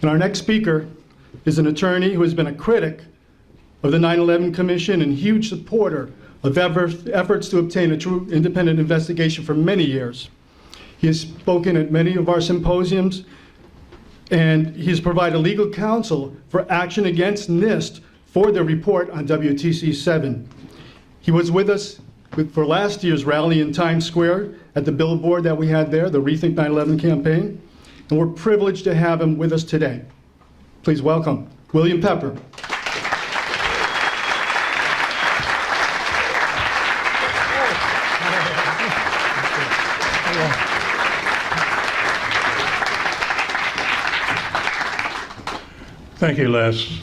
And our next speaker is an attorney who has been a critic of the 9/11 Commission and huge supporter of efforts to obtain a true independent investigation for many years. He has spoken at many of our symposiums, and he has provided legal counsel for action against NIST for their report on WTC 7. He was with us for last year's rally in Times Square at the billboard that we had there, the Rethink 9/11 campaign, and we're privileged to have him with us today. Please welcome William Pepper. Thank you, Les.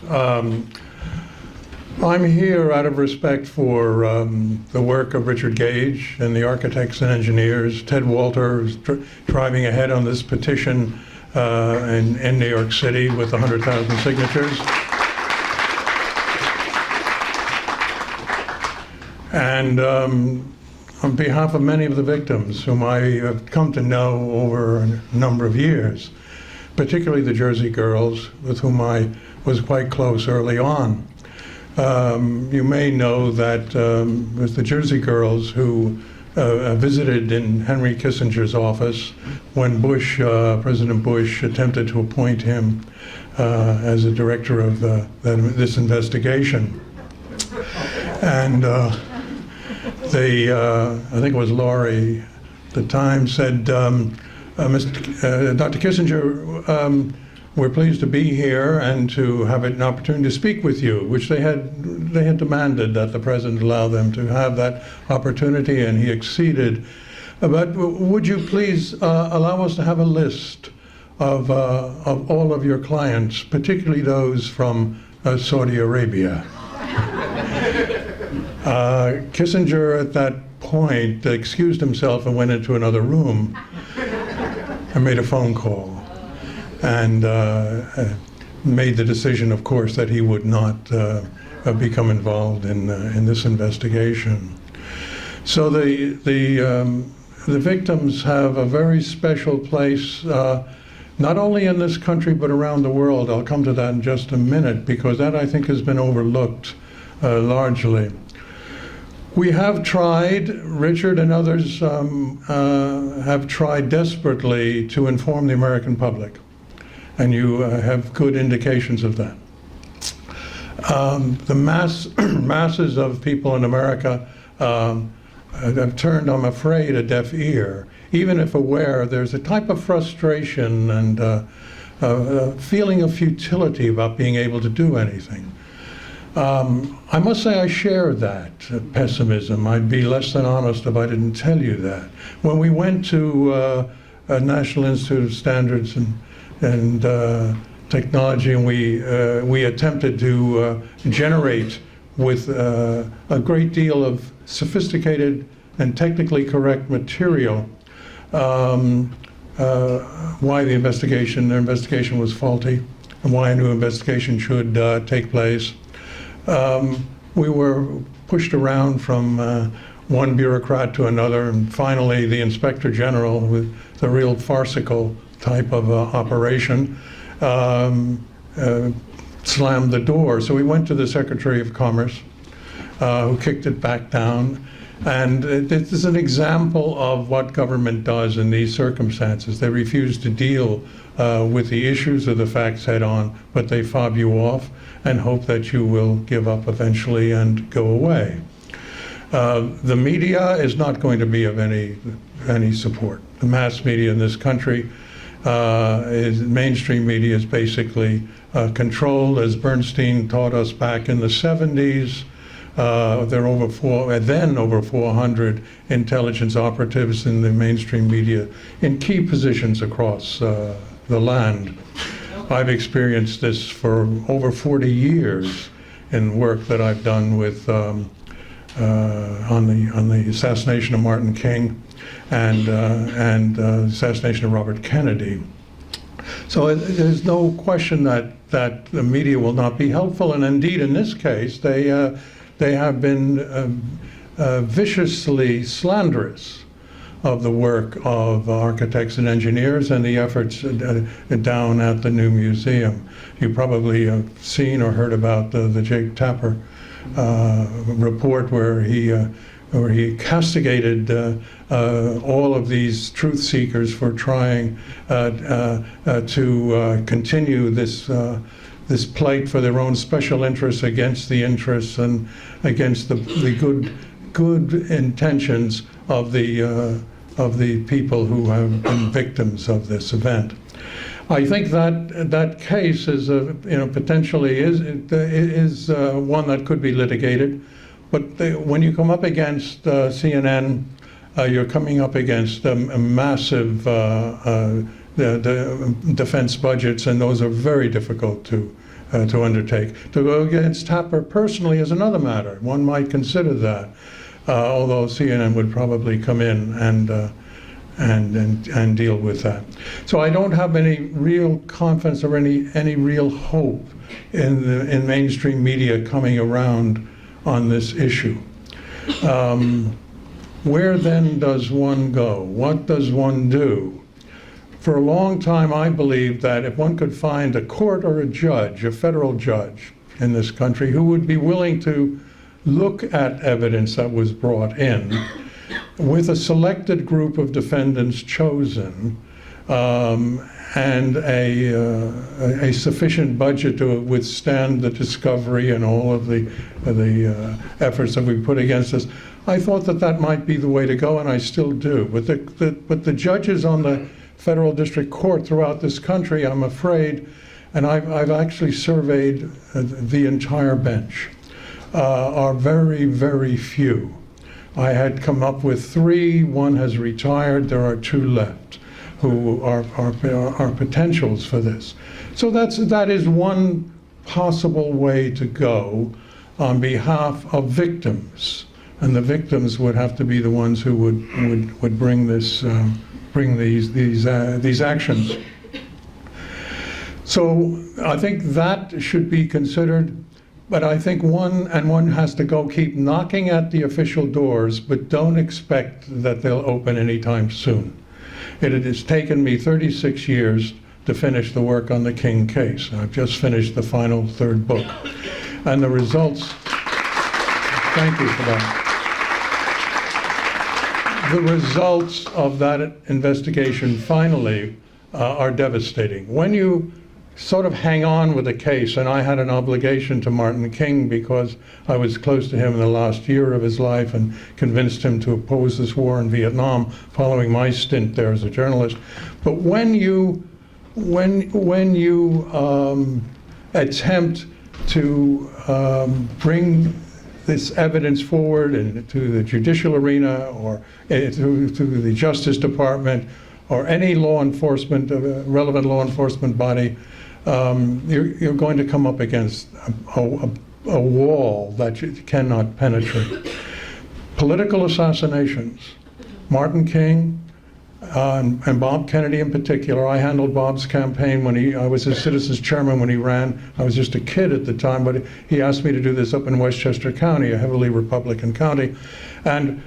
I'm here out of respect for the work of Richard Gage and the architects and engineers. Ted Walter is driving ahead on this petition in New York City with 100,000 signatures. And on behalf of many of the victims whom I have come to know over a number of years, particularly the Jersey girls, with whom I was quite close early on. You may know that it was the Jersey girls who visited in Henry Kissinger's office when President Bush attempted to appoint him as a director of this investigation. And I think it was Laurie at the time, said, Dr. Kissinger, we're pleased to be here and to have an opportunity to speak with you, which they had demanded that the president allow them to have that opportunity, and he acceded. But would you please allow us to have a list of all of your clients, particularly those from Saudi Arabia? Kissinger at that point excused himself and went into another room. I made a phone call and made the decision, of course, that he would not become involved in this investigation. So the victims have a very special place, not only in this country but around the world. I'll come to that in just a minute, because that, I think, has been overlooked largely. We have tried, Richard and others have tried desperately to inform the American public, and you have good indications of that. The masses of people in America have turned, I'm afraid, a deaf ear. Even if aware, there's a type of frustration and a feeling of futility about being able to do anything. I must say I share that pessimism. I'd be less than honest if I didn't tell you that. When we went to National Institute of Standards and Technology, and we attempted to generate with a great deal of sophisticated and technically correct material why their investigation was faulty, and why a new investigation should take place. We were pushed around from one bureaucrat to another, and finally the Inspector General, with the real farcical type of operation, slammed the door. So we went to the Secretary of Commerce, who kicked it back down. And this is an example of what government does in these circumstances. They refuse to deal with the issues or the facts head on, but they fob you off and hope that you will give up eventually and go away. The media is not going to be of any support. The mass media in this country, mainstream media, is basically controlled, as Bernstein taught us back in the 70s. There are then over 400 intelligence operatives in the mainstream media in key positions across the land. I've experienced this for over 40 years in work that I've done with on the assassination of Martin King and assassination of Robert Kennedy. So there's no question that the media will not be helpful, and indeed in this case they have been viciously slanderous of the work of architects and engineers and the efforts down at the new museum. You probably have seen or heard about the Jake Tapper report where he castigated all of these truth seekers for trying to continue this plight for their own special interests against the interests and against the good intentions of the people who have been victims of this event. I think that case is potentially is one that could be litigated, but when you come up against CNN, you're coming up against a massive defense budgets, and those are very difficult to undertake. To go against Tapper personally is another matter. One might consider that, although CNN would probably come in and deal with that. So I don't have any real confidence or any real hope in mainstream media coming around on this issue. Where then does one go? What does one do? For a long time, I believed that if one could find a court or a judge, a federal judge in this country, who would be willing to look at evidence that was brought in with a selected group of defendants chosen, and a sufficient budget to withstand the discovery and all of the efforts that we put against us, I thought that might be the way to go, and I still do. But the judges on the federal district court throughout this country, I'm afraid, and I've actually surveyed the entire bench, are very, very few. I had come up with 3. One has retired. There are 2 left who are potentials for this. So that is one possible way to go on behalf of victims, and the victims would have to be the ones who would bring these actions. So I think that should be considered. But I think one has to go keep knocking at the official doors, but don't expect that they'll open anytime soon. It has taken me 36 years to finish the work on the King case. I've just finished the final 3rd book. And the results, thank you for that. The results of that investigation finally are devastating. When you sort of hang on with a case, and I had an obligation to Martin King because I was close to him in the last year of his life and convinced him to oppose this war in Vietnam following my stint there as a journalist. But when you attempt to bring this evidence forward into the judicial arena or to the Justice Department or any law enforcement, relevant law enforcement body, you're going to come up against a wall that you cannot penetrate. Political assassinations. Martin King and Bob Kennedy in particular. I handled Bob's campaign when I was his Citizens Chairman when he ran. I was just a kid at the time, but he asked me to do this up in Westchester County, a heavily Republican county. And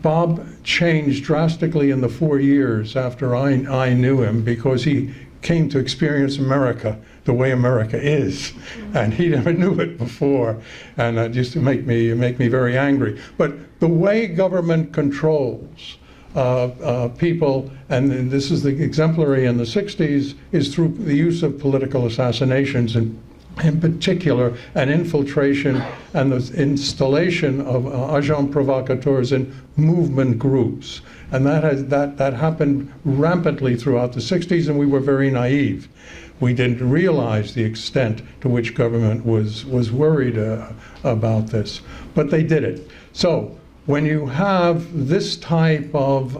Bob changed drastically in the 4 years after I knew him, because he came to experience America the way America is, and he never knew it before, and it used to make me very angry. But the way government controls people, and this is the exemplary in the 60s, is through the use of political assassinations, and in particular an infiltration and the installation of agents provocateurs in movement groups. And that happened rampantly throughout the 60s, and we were very naive. We didn't realize the extent to which government was worried about this, but they did it. So when you have this type of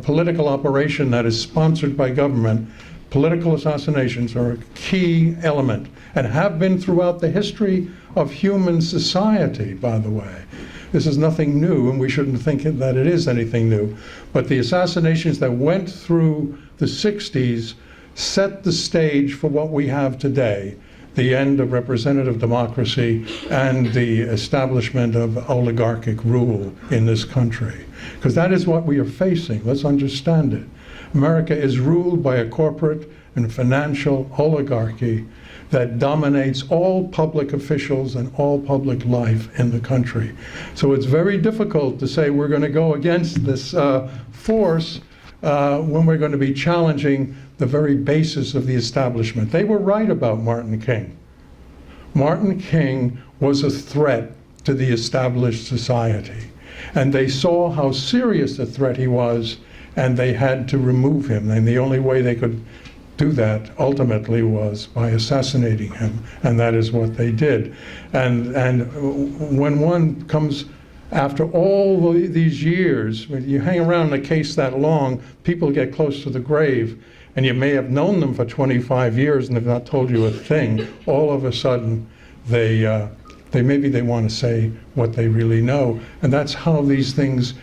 political operation that is sponsored by government, political assassinations are a key element, and have been throughout the history of human society, by the way. This is nothing new, and we shouldn't think that it is anything new. But the assassinations that went through the 60s set the stage for what we have today. the end of representative democracy and the establishment of oligarchic rule in this country. Because that is what we are facing. Let's understand it. America is ruled by a corporate and financial oligarchy that dominates all public officials and all public life in the country. So it's very difficult to say we're going to go against this force when we're going to be challenging the very basis of the establishment. They were right about Martin King. Martin King was a threat to the established society. And they saw how serious a threat he was, and they had to remove him. And the only way they could do that ultimately was by assassinating him, and that is what they did. And when one comes after all these years, when you hang around a case that long, people get close to the grave, and you may have known them for 25 years and they've not told you a thing. All of a sudden, they maybe they want to say what they really know, and that's how these things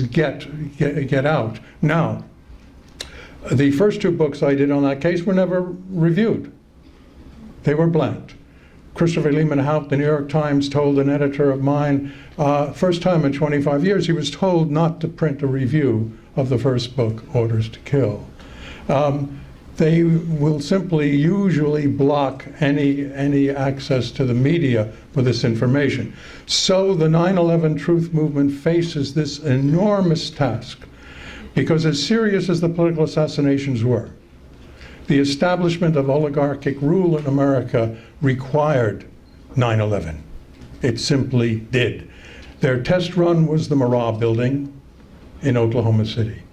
get out. Now, the first two books I did on that case were never reviewed. They were blanked. Christopher Lehman Haupt, the New York Times, told an editor of mine, first time in 25 years, he was told not to print a review of the first book, Orders to Kill. They will simply usually block any access to the media for this information. So the 9/11 Truth Movement faces this enormous task, because as serious as the political assassinations were, the establishment of oligarchic rule in America required 9/11. It simply did. Their test run was the Murrah building in Oklahoma City.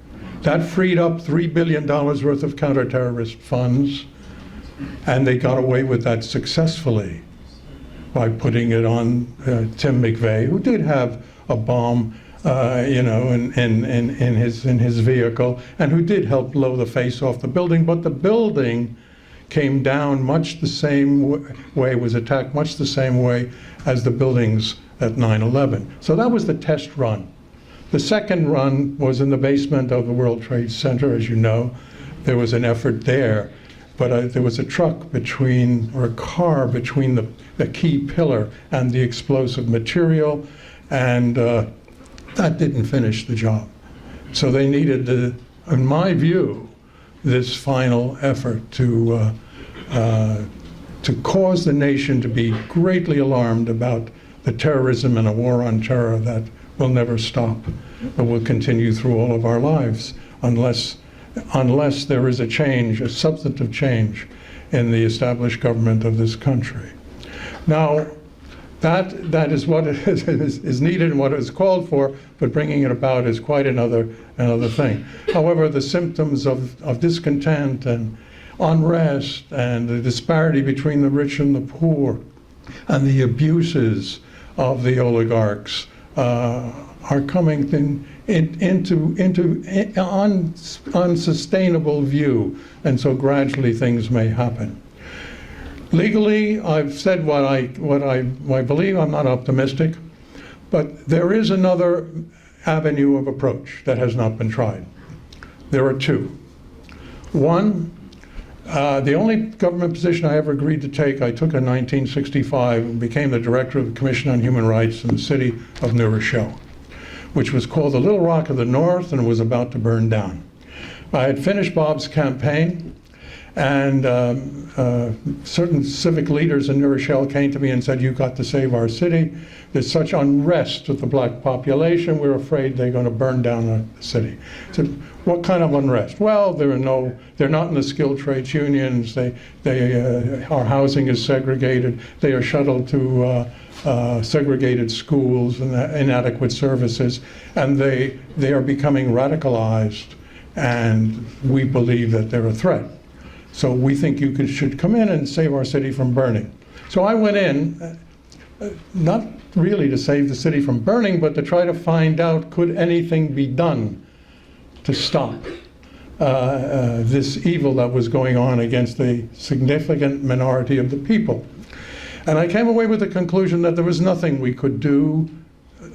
That freed up $3 billion worth of counterterrorist funds, and they got away with that successfully by putting it on Tim McVeigh, who did have a bomb in his vehicle, and who did help blow the face off the building, but the building came down much the same way, was attacked much the same way as the buildings at 9/11. So that was the test run. The second run was in the basement of the World Trade Center, as you know. There was an effort there, but there was a truck or a car between the key pillar and the explosive material, and that didn't finish the job. So they needed, in my view, this final effort to cause the nation to be greatly alarmed about the terrorism and a war on terror that will never stop, but will continue through all of our lives unless there is a change, a substantive change in the established government of this country. Now, that is what is needed and what is called for, but bringing it about is quite another thing. However, the symptoms of discontent and unrest and the disparity between the rich and the poor and the abuses of the oligarchs are coming into unsustainable view, and so gradually things may happen. Legally, I've said what I believe. I'm not optimistic, but there is another avenue of approach that has not been tried. There are two. One, the only government position I ever agreed to take, I took in 1965 and became the director of the Commission on Human Rights in the city of New Rochelle, which was called the Little Rock of the North and was about to burn down. I had finished Bob's campaign, and certain civic leaders in New Rochelle came to me and said, "You've got to save our city. There's such unrest with the black population. We're afraid they're going to burn down the city." I said, "What kind of unrest?" "Well, they're not in the skilled trades unions. Our housing is segregated. They are shuttled to segregated schools and inadequate services, and they are becoming radicalized, and we believe that they're a threat. So we think you should come in and save our city from burning." So I went in, not really to save the city from burning, but to try to find out, could anything be done to stop this evil that was going on against a significant minority of the people. And I came away with the conclusion that there was nothing we could do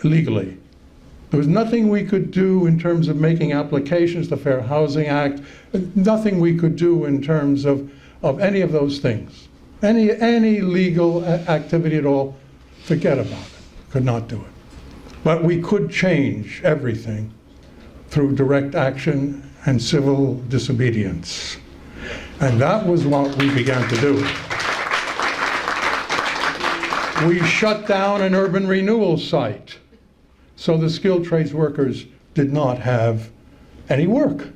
legally. There was nothing we could do in terms of making applications to the Fair Housing Act, nothing we could do in terms of any of those things. Any legal activity at all, forget about it. Could not do it. But we could change everything through direct action and civil disobedience. And that was what we began to do. We shut down an urban renewal site, so the skilled trades workers did not have any work.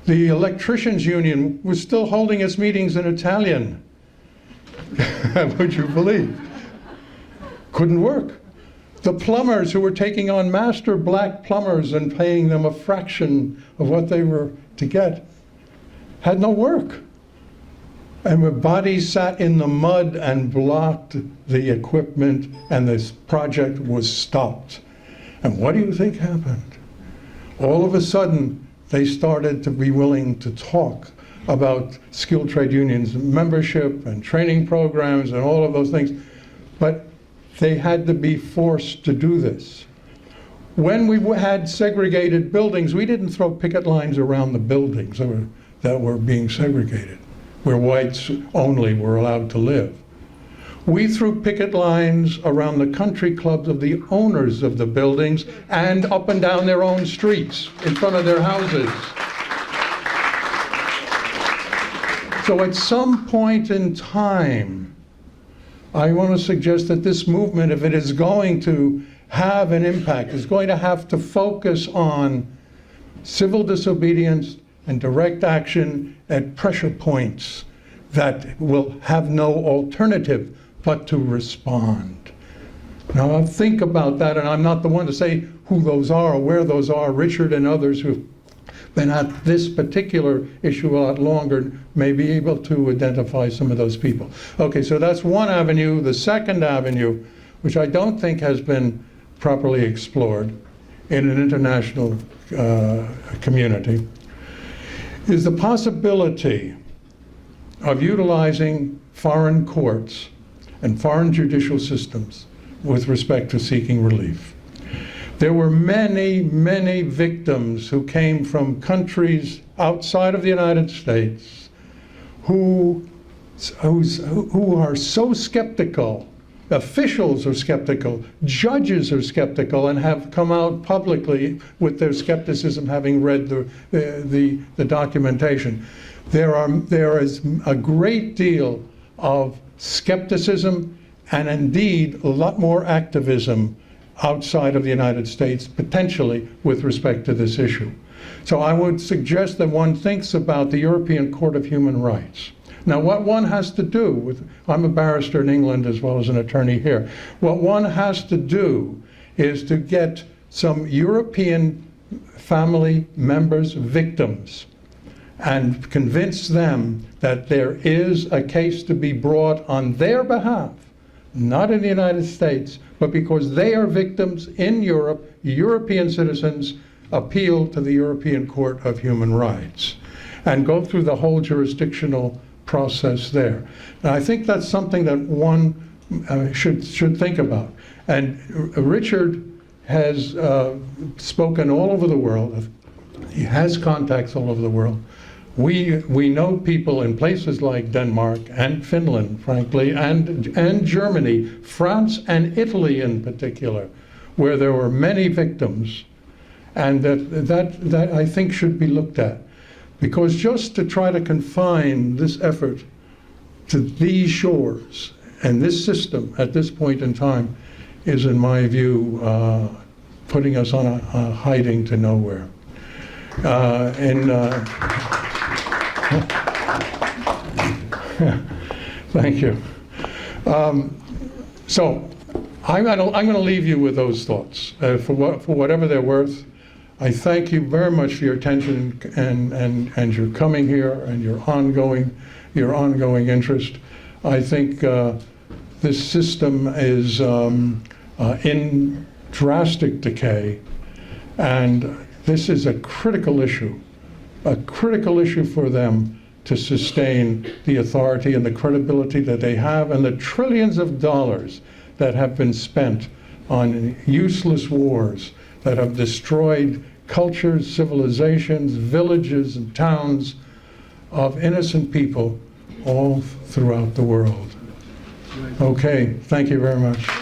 The electricians union was still holding its meetings in Italian. Would you believe? Couldn't work. The plumbers who were taking on master black plumbers and paying them a fraction of what they were to get had no work. And their bodies sat in the mud and blocked the equipment, and this project was stopped. And what do you think happened? All of a sudden, they started to be willing to talk about skilled trade unions membership and training programs and all of those things. But they had to be forced to do this. When we had segregated buildings, we didn't throw picket lines around the buildings that were being segregated, where whites only were allowed to live. We threw picket lines around the country clubs of the owners of the buildings and up and down their own streets in front of their houses. So at some point in time, I want to suggest that this movement, if it is going to have an impact, is going to have to focus on civil disobedience and direct action at pressure points that will have no alternative but to respond. Now, think about that, and I'm not the one to say who those are or where those are. Richard and others who've been at this particular issue a lot longer may be able to identify some of those people. Okay, so that's one avenue. The second avenue, which I don't think has been properly explored in an international community, is the possibility of utilizing foreign courts and foreign judicial systems with respect to seeking relief. There were many, many victims who came from countries outside of the United States who are so skeptical. Officials are skeptical, judges are skeptical, and have come out publicly with their skepticism, having read the documentation. There is a great deal of skepticism and indeed a lot more activism outside of the United States, potentially with respect to this issue. So I would suggest that one thinks about the European Court of Human Rights. Now, what one has to do with, I'm a barrister in England as well as an attorney here, what one has to do is to get some European family members, victims, and convince them that there is a case to be brought on their behalf, not in the United States, but because they are victims in Europe, European citizens appeal to the European Court of Human Rights and go through the whole jurisdictional process there. And I think that's something that one should think about. And Richard has spoken all over the world. He has contacts all over the world. We know people in places like Denmark and Finland, frankly, and Germany, France and Italy in particular, where there were many victims, and that I think should be looked at. Because just to try to confine this effort to these shores and this system at this point in time is, in my view, putting us on a hiding to nowhere. Thank you. So I'm going to leave you with those thoughts for whatever they're worth. I thank you very much for your attention and your coming here and your ongoing interest. I think this system is in drastic decay, and this is a critical issue for them to sustain the authority and the credibility that they have, and the trillions of dollars that have been spent on useless wars that have destroyed cultures, civilizations, villages, and towns of innocent people all throughout the world. Okay, thank you very much.